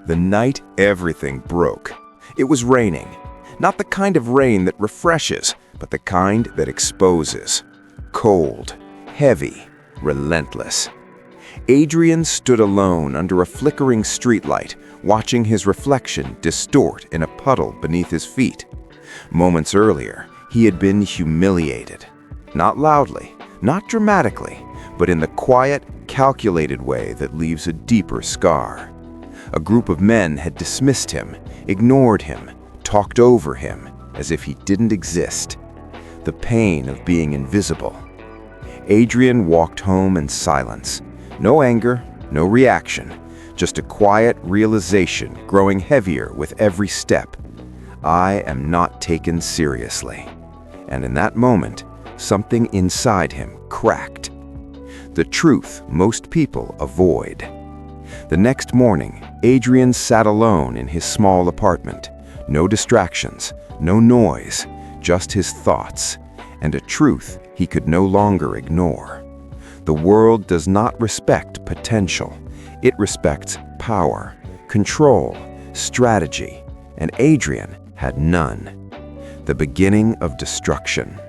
The night everything broke. It was raining. Not the kind of rain that refreshes, but the kind that exposes. Cold, heavy, relentless. Adrian stood alone under a flickering streetlight, watching his reflection distort in a puddle beneath his feet. Moments earlier, he had been humiliated. Not loudly, not dramatically, but in the quiet, calculated way that leaves a deeper scar. A group of men had dismissed him, ignored him, talked over him, as if he didn't exist. The pain of being invisible. Adrian walked home in silence. No anger, no reaction, just a quiet realization growing heavier with every step. I am not taken seriously. And in that moment, something inside him cracked. The truth most people avoid. The next morning, Adrian sat alone in his small apartment. No distractions, no noise, just his thoughts, and a truth he could no longer ignore. The world does not respect potential. It respects power, control, strategy, and Adrian had none. The beginning of destruction.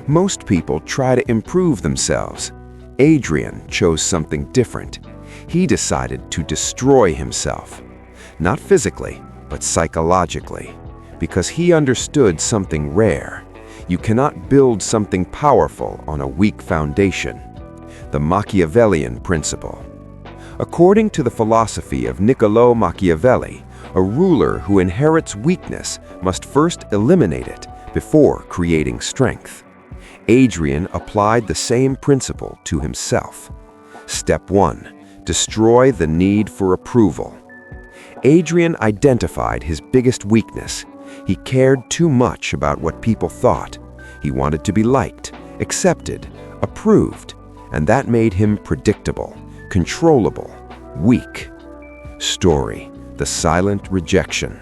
Most people try to improve themselves. Adrian chose something different. He decided to destroy himself. Not physically, but psychologically, because he understood something rare. You cannot build something powerful on a weak foundation. The Machiavellian principle. According to the philosophy of Niccolò Machiavelli, a ruler who inherits weakness must first eliminate it before creating strength. Adrian applied the same principle to himself. Step 1. Destroy the need for approval. Adrian identified his biggest weakness. He cared too much about what people thought. He wanted to be liked, accepted, approved, and that made him predictable, controllable, weak. Story: the silent rejection.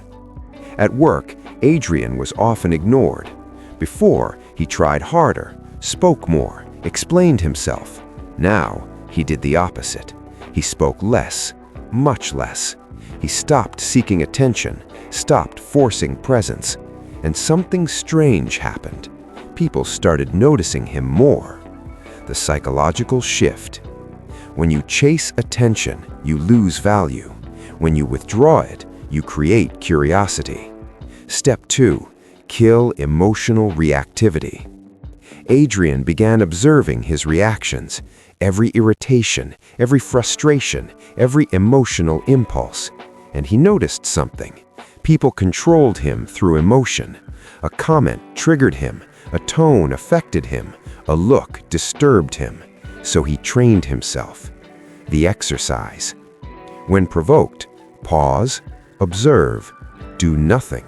At work, Adrian was often ignored. Before, he tried harder, spoke more, explained himself. Now, he did the opposite. He spoke less, much less. He stopped seeking attention, stopped forcing presence, and something strange happened. People started noticing him more. The psychological shift. When you chase attention, you lose value. When you withdraw it, you create curiosity. Step 2. Kill emotional reactivity. Adrian began observing his reactions, every irritation, every frustration, every emotional impulse. And he noticed something. People controlled him through emotion. A comment triggered him, a tone affected him, a look disturbed him. So he trained himself. The exercise. When provoked, pause, observe, do nothing.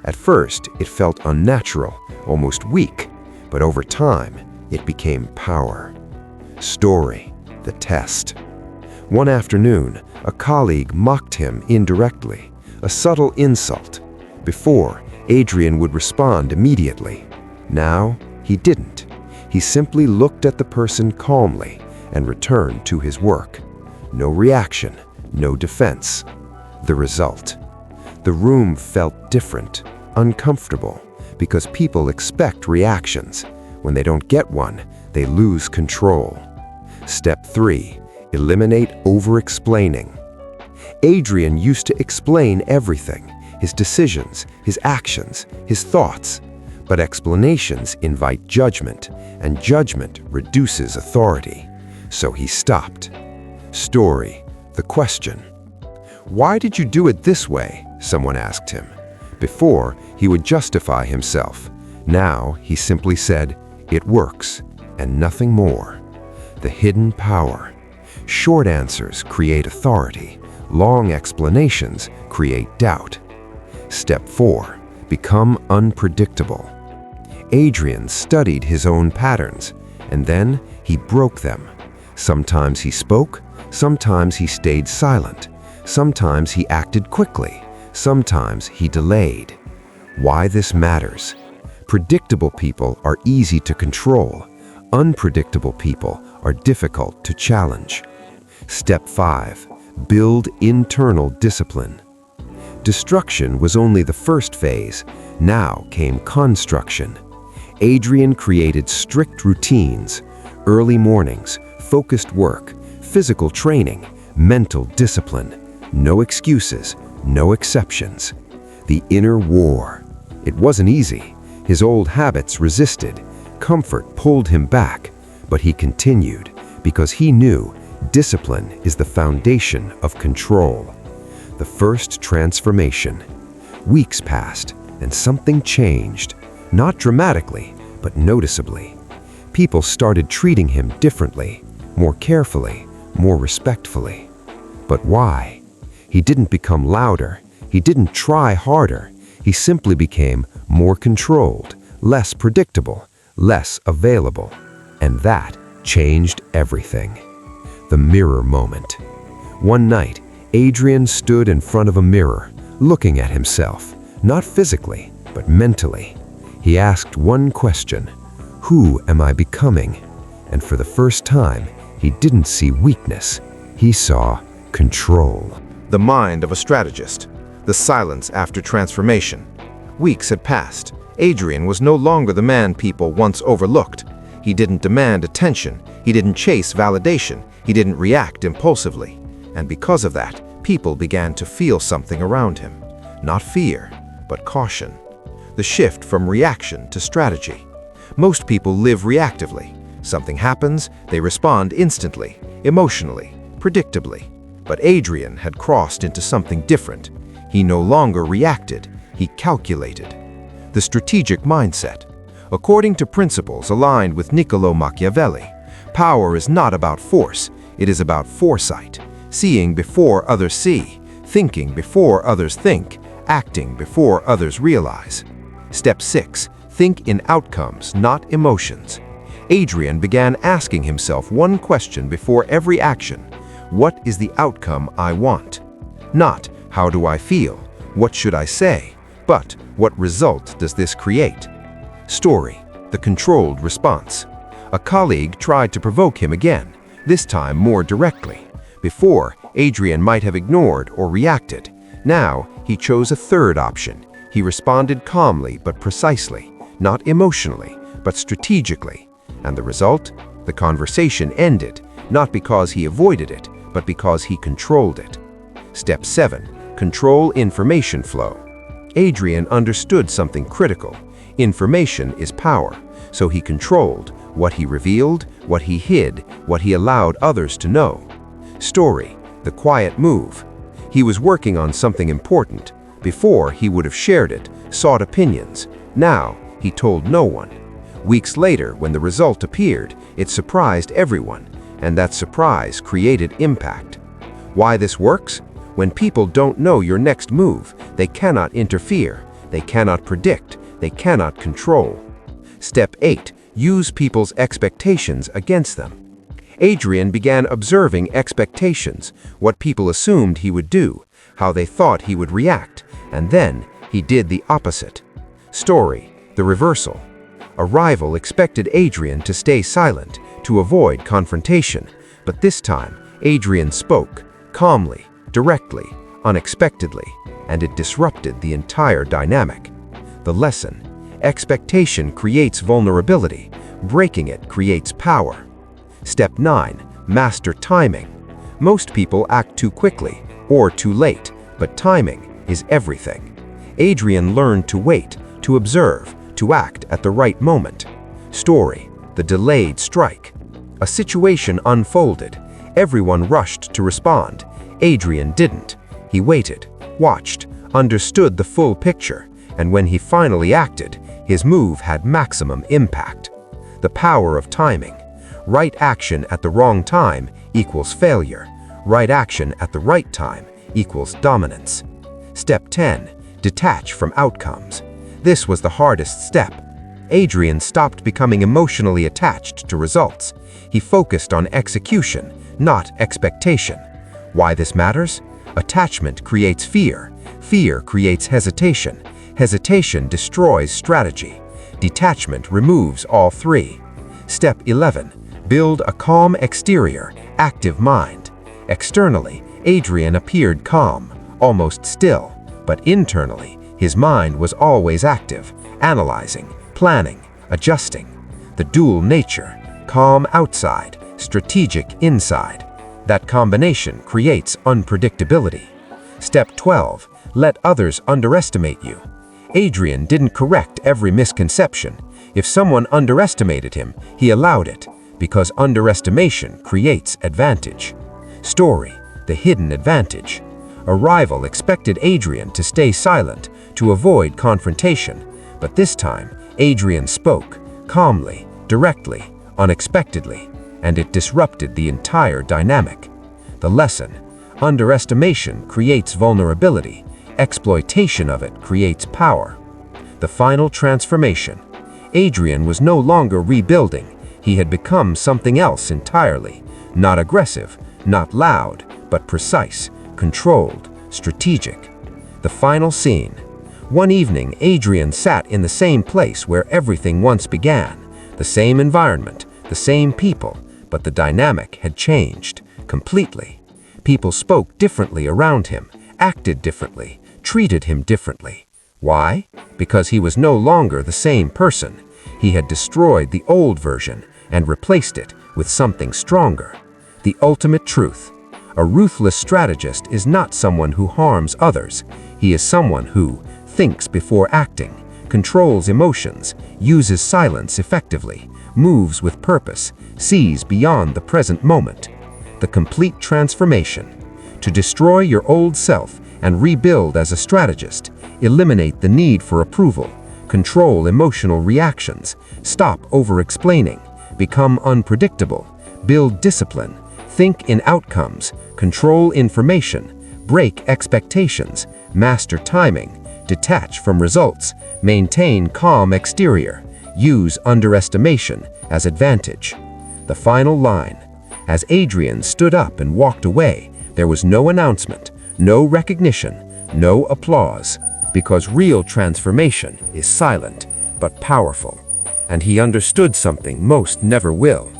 At first, it felt unnatural, almost weak, but over time, it became power. Story: the test. One afternoon, a colleague mocked him indirectly, a subtle insult. Before, Adrian would respond immediately. Now, he didn't. He simply looked at the person calmly and returned to his work. No reaction, no defense. The result: the room felt different, uncomfortable, because people expect reactions. When they don't get one, they lose control. Step 3. Eliminate over-explaining. Adrian used to explain everything, his decisions, his actions, his thoughts. But explanations invite judgment, and judgment reduces authority. So he stopped. Story: the question. Why did you do it this way? Someone asked him. Before, he would justify himself. Now, he simply said, it works, and nothing more. The hidden power. Short answers create authority. Long explanations create doubt. Step 4. Become unpredictable. Adrian studied his own patterns, and then he broke them. Sometimes he spoke, sometimes he stayed silent, sometimes he acted quickly, sometimes he delayed. Why this matters? Predictable people are easy to control. Unpredictable people are difficult to challenge. Step 5. build internal discipline. Destruction was only the first phase. Now came construction. Adrian created strict routines, early mornings, focused work, physical training, mental discipline. No excuses, no exceptions. The inner war. It wasn't easy. His old habits resisted. Comfort pulled him back, but he continued because he knew discipline is the foundation of control. The first transformation. Weeks passed, and something changed. Not dramatically, but noticeably. People started treating him differently, more carefully, more respectfully. But why? He didn't become louder. He didn't try harder. He simply became more controlled, less predictable, less available. And that changed everything. The mirror moment. One night, Adrian stood in front of a mirror, looking at himself, not physically, but mentally. He asked one question: who am I becoming? And for the first time, he didn't see weakness. He saw control. The mind of a strategist. The silence after transformation. Weeks had passed. Adrian was no longer the man people once overlooked. He didn't demand attention. He didn't chase validation. He didn't react impulsively. And because of that, people began to feel something around him. Not fear, but caution. The shift from reaction to strategy. Most people live reactively. Something happens, they respond instantly, emotionally, predictably. But Adrian had crossed into something different. He no longer reacted, he calculated. The strategic mindset. According to principles aligned with Niccolò Machiavelli, power is not about force, it is about foresight. Seeing before others see, thinking before others think, acting before others realize. Step 6. Think in outcomes, not emotions. Adrian began asking himself one question before every action. What is the outcome I want? Not, how do I feel? What should I say? But, what result does this create? Story. The controlled response. A colleague tried to provoke him again, this time more directly. Before, Adrian might have ignored or reacted. Now, he chose a third option. He responded calmly but precisely, not emotionally, but strategically. And the result? The conversation ended, not because he avoided it, but because he controlled it. Step 7. Control information flow. Adrian understood something critical. Information is power, so he controlled what he revealed, what he hid, what he allowed others to know. Story. The quiet move. He was working on something important. Before, he would have shared it, sought opinions. Now, he told no one. Weeks later, when the result appeared, it surprised everyone, and that surprise created impact. Why this works? When people don't know your next move, they cannot interfere, they cannot predict, they cannot control. Step 8. Use people's expectations against them. Adrian began observing expectations, what people assumed he would do, how they thought he would react, and then he did the opposite. Story. The reversal. A rival expected Adrian to stay silent, to avoid confrontation, but this time, Adrian spoke, calmly, directly, unexpectedly, and it disrupted the entire dynamic. The lesson. Expectation creates vulnerability. Breaking it creates power. Step 9. Master timing. Most people act too quickly or too late, but timing is everything. Adrian learned to wait, to observe, to act at the right moment. Story. The delayed strike. A situation unfolded. Everyone rushed to respond. Adrian didn't. He waited, watched, understood the full picture, and when he finally acted, his move had maximum impact. The power of timing. Right action at the wrong time equals failure. Right action at the right time equals dominance. Step 10. Detach from outcomes. This was the hardest step. Adrian stopped becoming emotionally attached to results. He focused on execution, not expectation. Why this matters? Attachment creates fear. Fear creates hesitation. Hesitation destroys strategy. Detachment removes all three. Step 11. Build a calm exterior, active mind. Externally, Adrian appeared calm, almost still, but internally, his mind was always active, analyzing, planning, adjusting. The dual nature, calm outside, strategic inside. That combination creates unpredictability. Step 12. Let others underestimate you. Adrian didn't correct every misconception. If someone underestimated him, he allowed it, because underestimation creates advantage. Story: the hidden advantage. A rival expected Adrian to stay silent, to avoid confrontation, but this time, Adrian spoke, calmly, directly, unexpectedly, and it disrupted the entire dynamic. The lesson: underestimation creates vulnerability, exploitation of it creates power. The final transformation. Adrian was no longer rebuilding, he had become something else entirely, not aggressive, not loud, but precise, controlled, strategic. The final scene. One evening, Adrian sat in the same place where everything once began, the same environment, the same people, but the dynamic had changed completely. People spoke differently around him, acted differently, treated him differently. Why? Because he was no longer the same person. He had destroyed the old version and replaced it with something stronger. The ultimate truth. A ruthless strategist is not someone who harms others. He is someone who thinks before acting, controls emotions, uses silence effectively, moves with purpose, sees beyond the present moment. The complete transformation. To destroy your old self and rebuild as a strategist, eliminate the need for approval, control emotional reactions, stop over-explaining, become unpredictable, build discipline, think in outcomes, control information, break expectations, master timing, detach from results, maintain calm exterior, use underestimation as advantage. The final line. As Adrian stood up and walked away, there was no announcement, no recognition, no applause, because real transformation is silent but powerful. And he understood something most never will.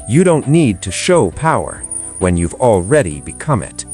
You don't need to show power when you've already become it.